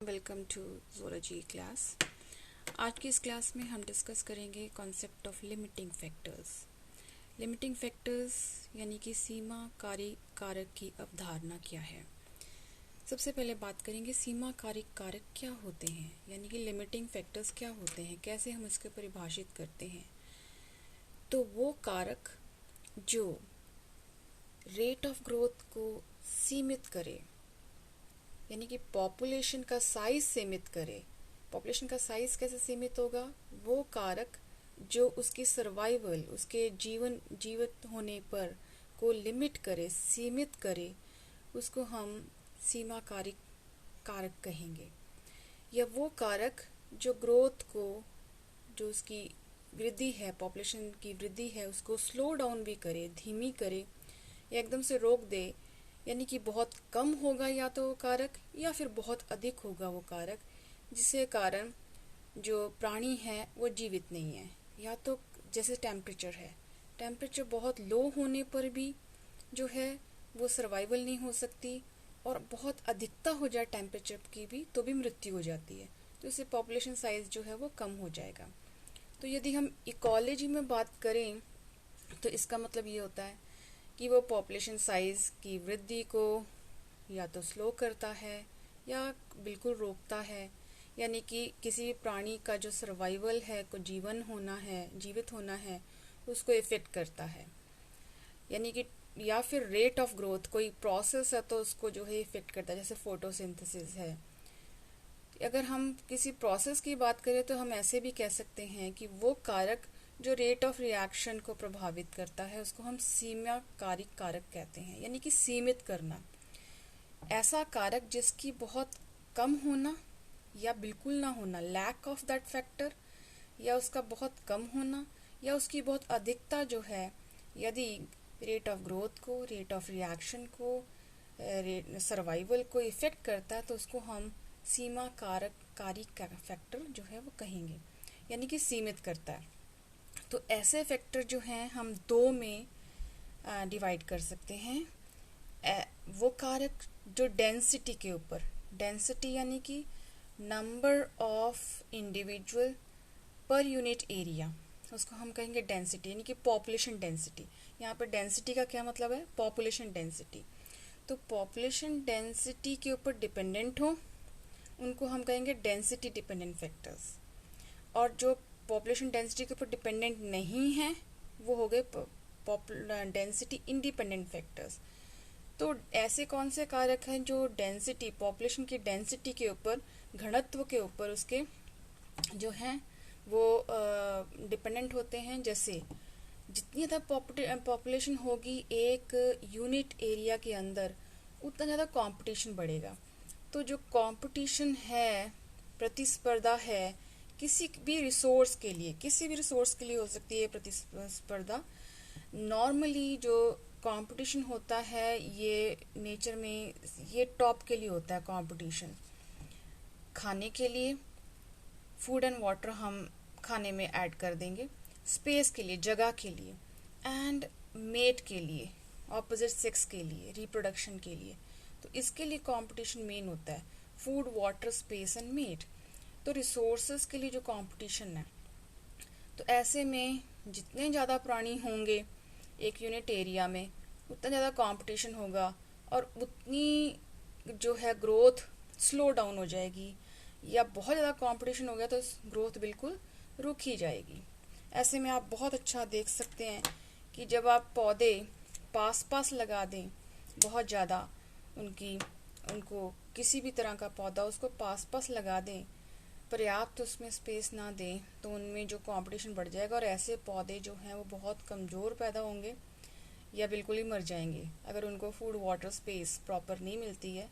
Welcome to zoology class. आज की इस क्लास में हम डिस्कस करेंगे concept of limiting factors. Limiting factors यानी कि सीमाकारी कारक की अवधारणा क्या है। सबसे पहले बात करेंगे सीमाकारी कारक क्या होते हैं, यानी कि लिमिटिंग फैक्टर्स क्या होते हैं, कैसे हम इसको परिभाषित करते हैं। तो वो कारक जो रेट ऑफ ग्रोथ को सीमित करे, यानी कि पॉपुलेशन का साइज सीमित करे। पॉपुलेशन का साइज कैसे सीमित होगा? वो कारक जो उसकी सर्वाइवल, उसके जीवित होने पर को लिमिट करे, सीमित करे, उसको हम सीमाकारी कारक कहेंगे। या वो कारक जो ग्रोथ को, जो उसकी वृद्धि है, पॉपुलेशन की वृद्धि है, उसको स्लो डाउन भी करे, धीमी करे या एकदम से रोक दे, यानी कि बहुत कम होगा या तो वो कारक, या फिर बहुत अधिक होगा वो कारक, जिसके कारण जो प्राणी है वो जीवित नहीं है। या तो जैसे टेम्परेचर है, टेम्परेचर बहुत लो होने पर भी जो है वो सर्वाइवल नहीं हो सकती, और बहुत अधिकता हो जाए टेम्परेचर की भी तो भी मृत्यु हो जाती है। तो इससे पॉपुलेशन साइज जो है वो कम हो जाएगा। तो यदि हम इकोलॉजी में बात करें तो इसका मतलब ये होता है कि वो पॉपुलेशन साइज की वृद्धि को या तो स्लो करता है या बिल्कुल रोकता है, यानी कि किसी प्राणी का जो सर्वाइवल है, को जीवन होना है, जीवित होना है, उसको इफेक्ट करता है। यानी कि या फिर रेट ऑफ ग्रोथ, कोई प्रोसेस है तो उसको जो है इफेक्ट करता है, जैसे फोटोसिंथेसिस है। अगर हम किसी प्रोसेस की बात करें तो हम ऐसे भी कह सकते हैं कि वो कारक जो रेट ऑफ रिएक्शन को प्रभावित करता है उसको हम सीमाकारी कारक कहते हैं, यानी कि सीमित करना। ऐसा कारक जिसकी बहुत कम होना या बिल्कुल ना होना, लैक ऑफ दैट फैक्टर, या उसका बहुत कम होना या उसकी बहुत अधिकता जो है, यदि रेट ऑफ ग्रोथ को, रेट ऑफ रिएक्शन को, सर्वाइवल को इफेक्ट करता है तो उसको हम सीमा कारी फैक्टर जो है वो कहेंगे, यानी कि सीमित करता है। तो ऐसे फैक्टर जो हैं हम दो में डिवाइड कर सकते हैं। वो कारक जो डेंसिटी के ऊपर, डेंसिटी यानी कि number of individual per unit area, उसको हम कहेंगे डेंसिटी, यानी कि पॉपुलेशन डेंसिटी। यहाँ पर डेंसिटी का क्या मतलब है? Population density. तो पॉपुलेशन डेंसिटी के ऊपर डिपेंडेंट हो, उनको हम कहेंगे डेंसिटी डिपेंडेंट फैक्टर्स। और जो पॉपुलेशन डेंसिटी के ऊपर डिपेंडेंट नहीं है वो हो गए डेंसिटी इंडिपेंडेंट फैक्टर्स। तो ऐसे कौन से कारक हैं जो डेंसिटी, पॉपुलेशन की डेंसिटी के ऊपर, घनत्व के ऊपर उसके जो हैं वो डिपेंडेंट होते हैं। जैसे जितनी ज़्यादा पॉपुलेशन होगी एक यूनिट एरिया के अंदर, उतना ज़्यादा कंपटीशन बढ़ेगा। तो जो कंपटीशन है, प्रतिस्पर्धा है, किसी भी रिसोर्स के लिए, किसी भी रिसोर्स के लिए हो सकती है प्रतिस्पर्धा। नॉर्मली जो कंपटीशन होता है ये नेचर में, ये टॉप के लिए होता है कंपटीशन। खाने के लिए फूड एंड वाटर हम खाने में ऐड कर देंगे, स्पेस के लिए, जगह के लिए, एंड मेट के लिए, ऑपोजिट सेक्स के लिए, रिप्रोडक्शन के लिए। तो इसके लिए कंपटीशन मेन होता है, food, water, space and mate. तो रिसोर्सेज के लिए जो कंपटीशन है, तो ऐसे में जितने ज़्यादा प्राणी होंगे एक यूनिट एरिया में उतना ज़्यादा कंपटीशन होगा, और उतनी जो है ग्रोथ स्लो डाउन हो जाएगी, या बहुत ज़्यादा कंपटीशन हो गया तो ग्रोथ बिल्कुल रुक ही जाएगी। ऐसे में आप बहुत अच्छा देख सकते हैं कि जब आप पौधे पास पास लगा दें, बहुत ज़्यादा उनको किसी भी तरह का पौधा उसको पास पास लगा दें, पर्याप्त उसमें स्पेस ना दें, तो उनमें जो कंपटीशन बढ़ जाएगा, और ऐसे पौधे जो हैं वो बहुत कमज़ोर पैदा होंगे या बिल्कुल ही मर जाएंगे। अगर उनको फूड, वाटर, स्पेस प्रॉपर नहीं मिलती है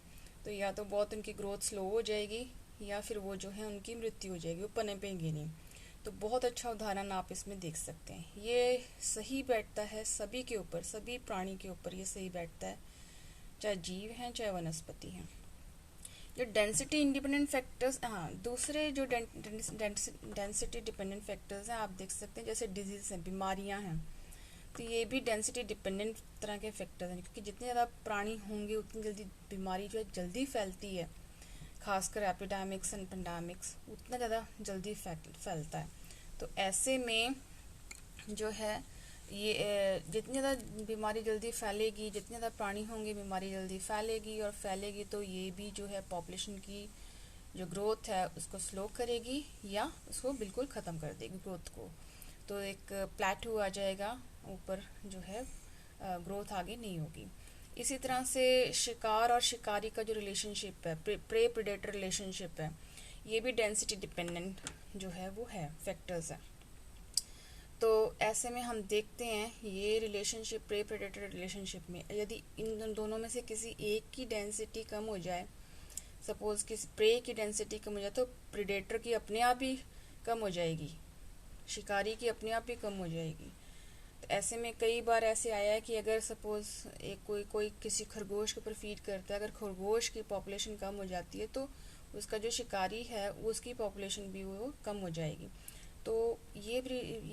तो या तो बहुत उनकी ग्रोथ स्लो हो जाएगी या फिर वो जो है उनकी मृत्यु हो जाएगी, वो पनपेंगे नहीं। तो बहुत अच्छा उदाहरण आप इसमें देख सकते हैं। ये सही बैठता है सभी के ऊपर, सभी प्राणी के ऊपर ये सही बैठता है, चाहे जीव हैं चाहे वनस्पति हैं। जो डेंसिटी इंडिपेंडेंट फैक्टर्स, हाँ, दूसरे जो डेंसिटी डिपेंडेंट फैक्टर्स हैं आप देख सकते हैं, जैसे डिजीज हैं, बीमारियां हैं, तो ये भी डेंसिटी डिपेंडेंट तरह के फैक्टर्स हैं, क्योंकि जितने ज़्यादा प्राणी होंगे उतनी जल्दी बीमारी जो है जल्दी फैलती है। खासकर एपिडेमिक्स एंड पेंडेमिक्स उतना ज़्यादा जल्दी फैलता है। तो ऐसे में जो है ये जितनी ज़्यादा बीमारी जल्दी फैलेगी, जितने ज़्यादा प्राणी होंगे बीमारी जल्दी फैलेगी, और फैलेगी तो ये भी जो है पॉपुलेशन की जो ग्रोथ है उसको स्लो करेगी या उसको बिल्कुल ख़त्म कर देगी ग्रोथ को। तो एक प्लेटू आ जाएगा, ऊपर जो है ग्रोथ आगे नहीं होगी। इसी तरह से शिकार और शिकारी का जो रिलेशनशिप है, प्रे प्रेडेटर रिलेशनशिप है, ये भी डेंसिटी डिपेंडेंट जो है वो है फैक्टर्स है। तो ऐसे में हम देखते हैं ये रिलेशनशिप प्रे प्रेडेटर रिलेशनशिप में यदि इन दोनों में से किसी एक की डेंसिटी कम हो जाए, सपोज किसी प्रे की डेंसिटी कम हो जाए तो प्रेडेटर की अपने आप ही कम हो जाएगी, शिकारी की अपने आप ही कम हो जाएगी। तो ऐसे में कई बार ऐसे आया है कि अगर सपोज एक कोई किसी खरगोश के ऊपर फीड करता है, अगर खरगोश की पॉपुलेशन कम हो जाती है तो उसका जो शिकारी है उसकी पॉपुलेशन भी वो कम हो जाएगी। तो ये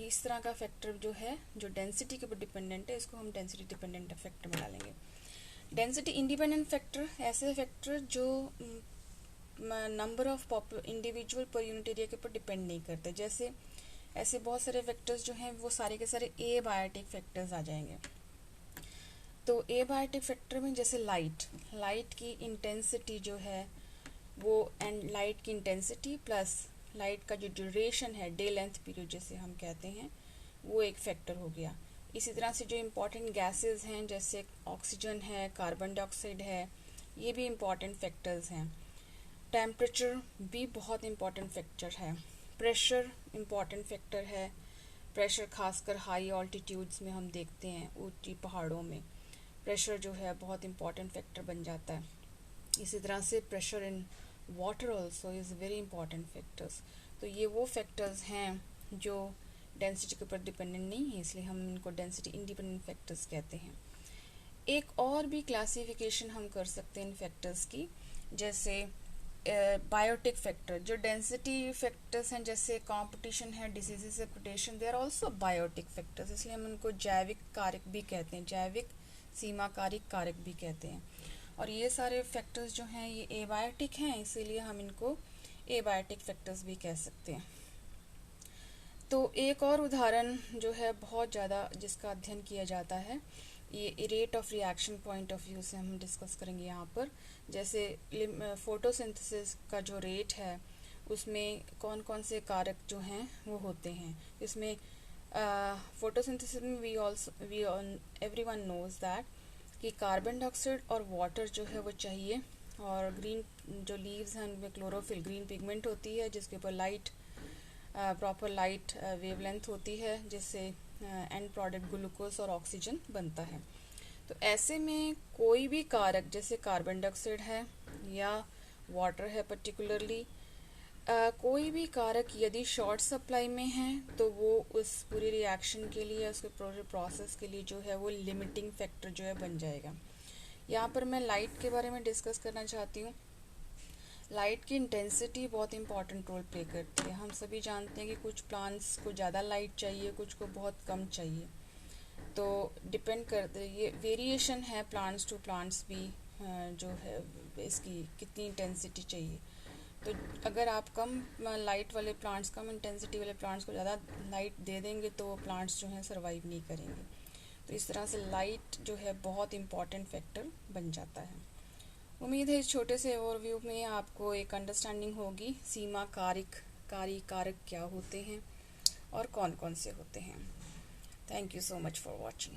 इस तरह का फैक्टर जो है जो डेंसिटी के ऊपर डिपेंडेंट है, इसको हम डेंसिटी डिपेंडेंट फैक्टर में डालेंगे। डेंसिटी इंडिपेंडेंट फैक्टर ऐसे फैक्टर जो number of individual per unit area के ऊपर डिपेंड नहीं करते। जैसे ऐसे बहुत सारे फैक्टर्स जो हैं वो सारे के सारे एबायोटिक फैक्टर्स आ जाएंगे। तो एबायोटिक फैक्टर में जैसे लाइट की इंटेंसिटी जो है वो, एंड लाइट की इंटेंसिटी प्लस लाइट का जो ड्यूरेशन है, डे लेंथ पीरियड जैसे हम कहते हैं, वो एक फैक्टर हो गया। इसी तरह से जो इम्पोर्टेंट गैसेस हैं जैसे ऑक्सीजन है, कार्बन डाइऑक्साइड है, ये भी इम्पोर्टेंट फैक्टर्स हैं। टेम्परेचर भी बहुत इम्पोर्टेंट फैक्टर है। प्रेशर इम्पोर्टेंट फैक्टर है। प्रेशर खासकर हाई ऑल्टीट्यूड्स में हम देखते हैं, ऊंची पहाड़ों में प्रेशर जो है बहुत इम्पोर्टेंट फैक्टर बन जाता है। इसी तरह से pressure in water also is very important factors. तो ये वो फैक्टर्स हैं जो डेंसिटी के ऊपर डिपेंडेंट नहीं है, इसलिए हम इनको डेंसिटी इंडिपेंडेंट फैक्टर्स कहते हैं। एक और भी क्लासिफिकेशन हम कर सकते हैं इन फैक्टर्स की, जैसे बायोटिक फैक्टर। जो डेंसिटी फैक्टर्स हैं जैसे कंपटीशन है, डिजीज से protection, they are also biotic factors, इसलिए हम उनको जैविक कारक भी कहते हैं, जैविक सीमाकारी कारक भी कहते हैं। और ये सारे फैक्टर्स जो हैं ये एबायोटिक हैं, इसीलिए हम इनको एबायोटिक फैक्टर्स भी कह सकते हैं। तो एक और उदाहरण जो है बहुत ज़्यादा जिसका अध्ययन किया जाता है, ये rate of reaction point of view से हम डिस्कस करेंगे यहाँ पर। जैसे फोटोसिंथेसिस का जो रेट है उसमें कौन कौन से कारक जो हैं वो होते हैं। इसमें फोटोसिंथेसिस में एवरीवन नोज दैट कि कार्बन डाइऑक्साइड और वाटर जो है वो चाहिए, और ग्रीन जो लीव्स हैं उनमें क्लोरोफिल ग्रीन पिगमेंट होती है जिसके ऊपर लाइट प्रॉपर लाइट वेवलेंथ होती है, जिससे एंड प्रोडक्ट ग्लूकोज और ऑक्सीजन बनता है। तो ऐसे में कोई भी कारक जैसे कार्बन डाइऑक्साइड है या वाटर है पर्टिकुलरली, कोई भी कारक यदि शॉर्ट सप्लाई में है तो वो उस पूरी रिएक्शन के लिए, उसके पूरे प्रोसेस के लिए जो है वो लिमिटिंग फैक्टर जो है बन जाएगा। यहाँ पर मैं लाइट के बारे में डिस्कस करना चाहती हूँ। लाइट की इंटेंसिटी बहुत इंपॉर्टेंट रोल प्ले करती है। हम सभी जानते हैं कि कुछ प्लांट्स को ज़्यादा लाइट चाहिए, कुछ को बहुत कम चाहिए। तो डिपेंड करते ये वेरिएशन है प्लांट्स टू प्लांट्स भी, जो है इसकी कितनी इंटेंसिटी चाहिए। तो अगर आप कम लाइट वाले प्लांट्स, कम इंटेंसिटी वाले प्लांट्स को ज़्यादा लाइट दे देंगे तो वो प्लांट्स जो हैं सर्वाइव नहीं करेंगे। तो इस तरह से लाइट जो है बहुत इम्पॉर्टेंट फैक्टर बन जाता है। उम्मीद है इस छोटे से ओवरव्यू में आपको एक अंडरस्टैंडिंग होगी सीमा कारक क्या होते हैं और कौन कौन से होते हैं। Thank you so much for watching.